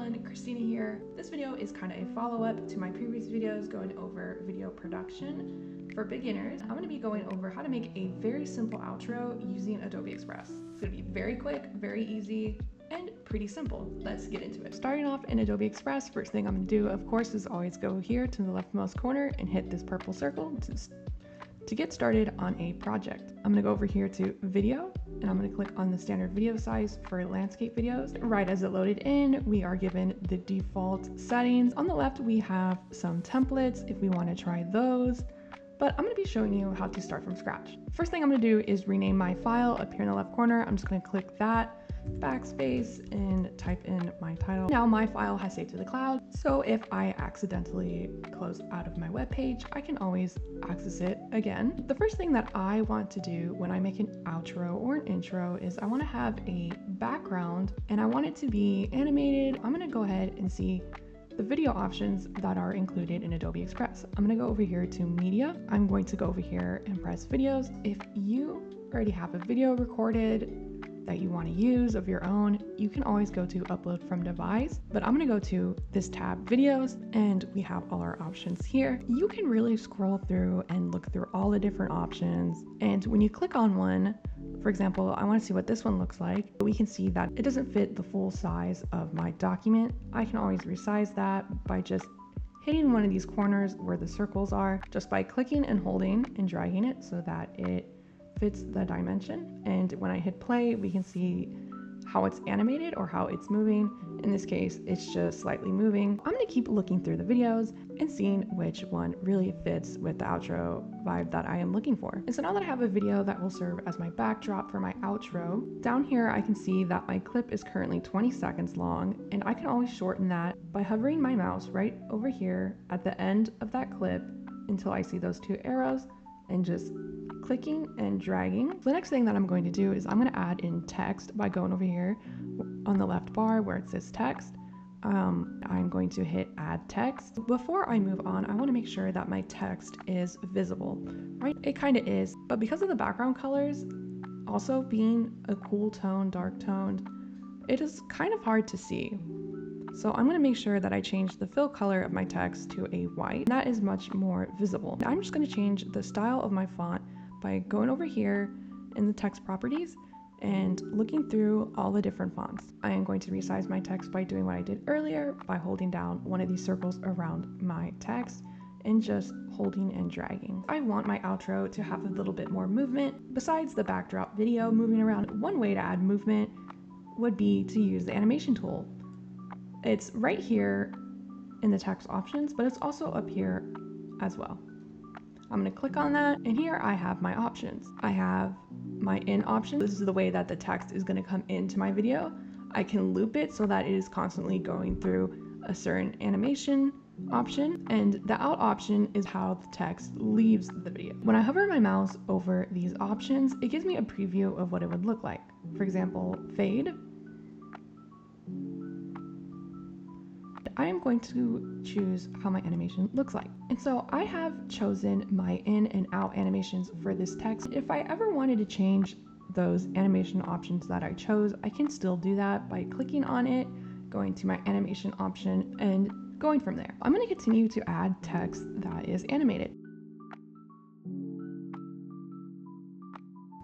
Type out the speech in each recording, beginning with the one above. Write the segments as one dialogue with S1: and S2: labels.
S1: everyone, Christina here. This video is kind of a follow-up to my previous videos going over video production for beginners. I'm going to be going over how to make a very simple outro using Adobe Express. It's going to be very quick, very easy, and pretty simple. Let's get into it. Starting off in Adobe Express, first thing I'm going to do, of course, is always go here to the leftmost corner and hit this purple circle to get started on a project. I'm gonna go over here to video and I'm gonna click on the standard video size for landscape videos. Right as it loaded in, we are given the default settings. On the left, we have some templates if we wanna try those, but I'm gonna be showing you how to start from scratch. First thing I'm gonna do is rename my file up here in the left corner. I'm just gonna click that, backspace, and type in my title. Now my file has saved to the cloud, so if I accidentally close out of my web page, I can always access it again. The first thing that I want to do when I make an outro or an intro is I want to have a background and I want it to be animated. I'm going to go ahead and see the video options that are included in Adobe Express. I'm going to go over here to media. I'm going to go over here and press videos. If you already have a video recorded that you want to use of your own, you can always go to upload from device, but I'm going to go to this tab videos and we have all our options here. You can really scroll through and look through all the different options, and when you click on one, for example, I want to see what this one looks like, we can see that it doesn't fit the full size of my document. I can always resize that by just hitting one of these corners where the circles are, just by clicking and holding and dragging it so that it fits the dimension. And when I hit play, we can see how it's animated or how it's moving. In this case, it's just slightly moving. I'm gonna keep looking through the videos and seeing which one really fits with the outro vibe that I am looking for. And so now that I have a video that will serve as my backdrop for my outro, down here I can see that my clip is currently 20 seconds long, and I can always shorten that by hovering my mouse right over here at the end of that clip until I see those two arrows and just clicking and dragging. The next thing that I'm going to do is I'm going to add in text by going over here on the left bar where it says text. I'm going to hit add text. Before I move on, I want to make sure that my text is visible, right? It kind of is, but because of the background colors also being a cool tone, dark toned, it is kind of hard to see. So I'm going to make sure that I change the fill color of my text to a white. That is much more visible. I'm just going to change the style of my font by going over here in the text properties and looking through all the different fonts. I am going to resize my text by doing what I did earlier by holding down one of these circles around my text and just holding and dragging. I want my outro to have a little bit more movement. Besides the backdrop video moving around, one way to add movement would be to use the animation tool. It's right here in the text options, but it's also up here as well. I'm going to click on that, and here I have my options. I have my in option. This is the way that the text is going to come into my video. I can loop it so that it is constantly going through a certain animation option, and the out option is how the text leaves the video. When I hover my mouse over these options, it gives me a preview of what it would look like. For example, fade. I am going to choose how my animation looks like. And so I have chosen my in and out animations for this text. If I ever wanted to change those animation options that I chose, I can still do that by clicking on it, going to my animation option, and going from there. I'm going to continue to add text that is animated.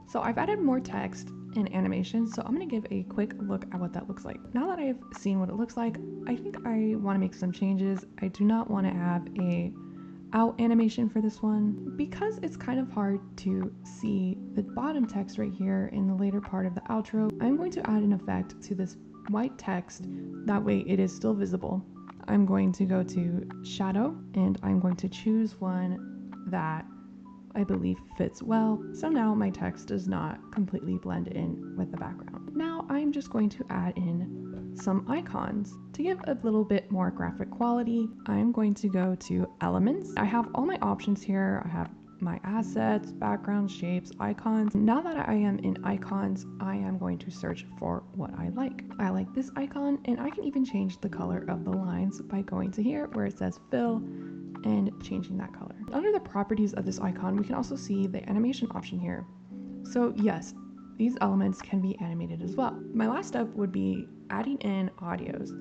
S1: So I've added more text and animation, so I'm going to give a quick look at what that looks like. Now that I've seen what it looks like, I think I want to make some changes. I do not want to have a out animation for this one because it's kind of hard to see the bottom text right here in the later part of the outro. I'm going to add an effect to this white text, that way it is still visible. I'm going to go to shadow and I'm going to choose one that I believe fits well, so now my text does not completely blend in with the background. Now I'm just going to add in some icons to give a little bit more graphic quality. I'm going to go to elements. I have all my options here. I have my assets, background, shapes, icons. Now that I am in icons, I am going to search for what I like. I like this icon, and I can even change the color of the lines by going to here where it says fill and changing that color. Under the properties of this icon, we can also see the animation option here. So yes, these elements can be animated as well. My last step would be adding in audios.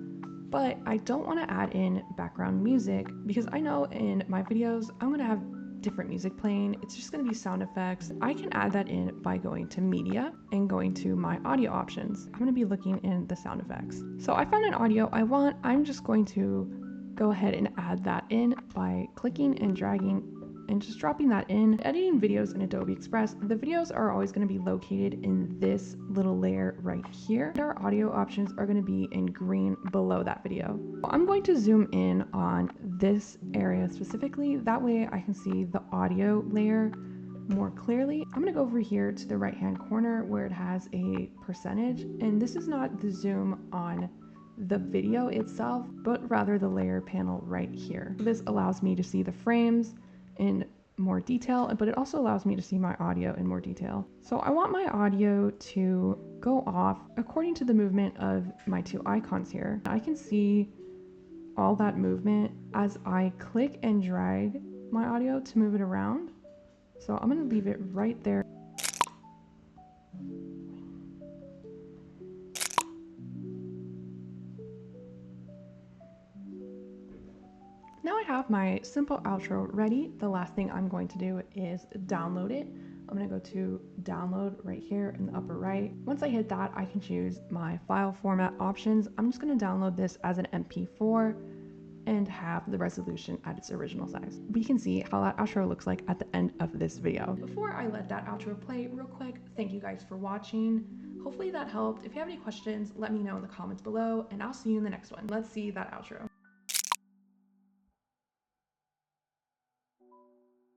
S1: but I don't want to add in background music because I know in my videos I'm going to have different music playing. It's just going to be sound effects. I can add that in by going to media and going to my audio options. I'm going to be looking in the sound effects. So I found an audio I want. I'm just going to go ahead and add that in by clicking and dragging and just dropping that in. Editing videos in Adobe Express, the videos are always going to be located in this little layer right here. Our audio options are going to be in green below that video. I'm going to zoom in on this area specifically. That way I can see the audio layer more clearly. I'm going to go over here to the right hand corner where it has a percentage, and this is not the zoom on the video itself, but rather the layer panel right here. This allows me to see the frames in more detail, but it also allows me to see my audio in more detail. So I want my audio to go off according to the movement of my two icons here. I can see all that movement as I click and drag my audio to move it around. So I'm going to leave it right there. Now I have my simple outro ready. The last thing I'm going to do is download it. I'm going to go to download right here in the upper right. Once I hit that, I can choose my file format options. I'm just going to download this as an MP4 and have the resolution at its original size. We can see how that outro looks like at the end of this video. Before I let that outro play real quick, thank you guys for watching. Hopefully that helped. If you have any questions, let me know in the comments below, and I'll see you in the next one. Let's see that outro.